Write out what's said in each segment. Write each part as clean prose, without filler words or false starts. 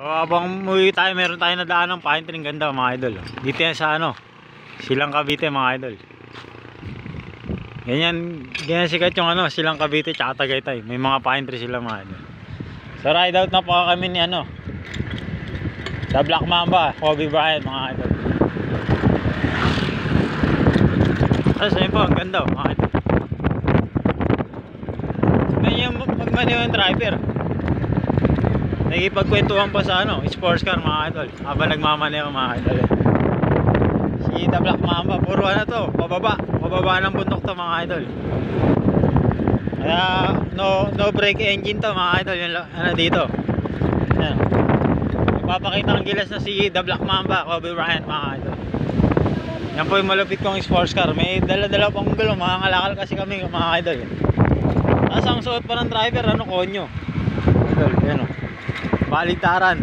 So, habang umuwi tayo, meron tayo nadaan ng pine tree, ganda mga idol. Dito yan sa ano, Silang Cavite mga idol. Ganyan sikat yung ano, Silang Cavite tsaka Tagaytay. May mga pine tree sila mga idol. So ride out na po kami ni ano, sa Black Mamba, Kobe Bryant mga idol. Tapos ayun po, ang ganda mga idol. Ganyan yung driver. Nagipagkwentuhan pa sa ano, sports car mga idol habang nagmamaneho mga idol. Si The Black Mamba, puro ano to, pababa ng bundok to mga idol. Kaya no brake engine to mga idol, yung ano dito. Ayan. Ipapakita ng gilas na si The Black Mamba, Kobe Bryant mga idol. Yan po yung malupit kong sports car. May dala-dala pang gulong, mga ngalakal kasi kami mga idol. Tapos ang suot pa ng driver, ano, konyo. Idol, yan o. Baligtaran.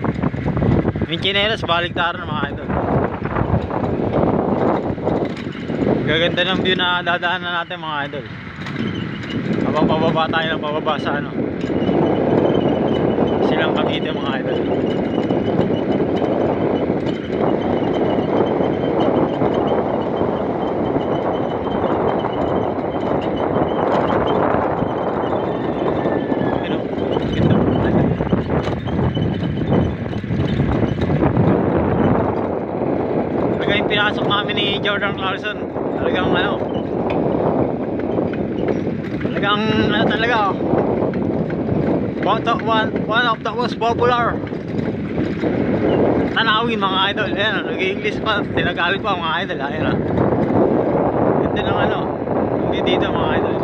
Yung chinelas, baligtaran mga idol. Gaganda ng view na dadaanan natin mga idol. Habang pababa tayo ng pababa sa ano, Silang Cavite mga idol. Pinasok namin ni Jordan Clarkson, talagang ano talaga one of the most popular tanawin mga idol. Ayan, nag-English pa, tinagamit pa mga idol. Ayan, ganda ng ano hindi dito mga idol.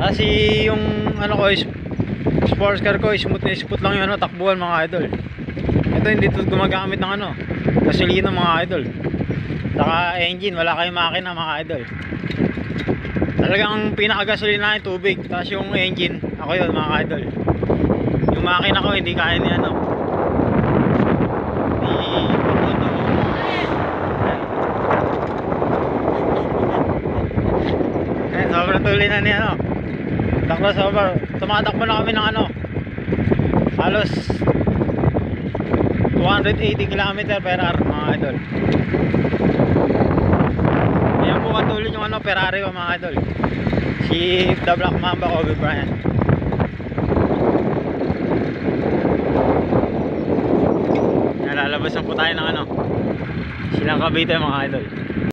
Kasi yung ano ko, sports car ko, smooth lang yung ano, takbuhan mga idol. Ito hindi ito gumagamit ng ano, gasolina mga idol. Saka engine, wala kayong makina mga idol. Talagang pinakagasolina yung tubig, tapos yung engine, ako yun mga idol. Yung makina ko hindi kaya ni ano, ni Paputo. Ayan, sobrang tuloy na ni ano, tumatakbo na kami ng ano, halos 280 km per hour mga idol. Ayan po katulad yung ano, Ferrari ko mga idol, si The Black Mamba, Kobe Bryant. Lalabas na po tayo ng ano, Silang Cavite mga idol.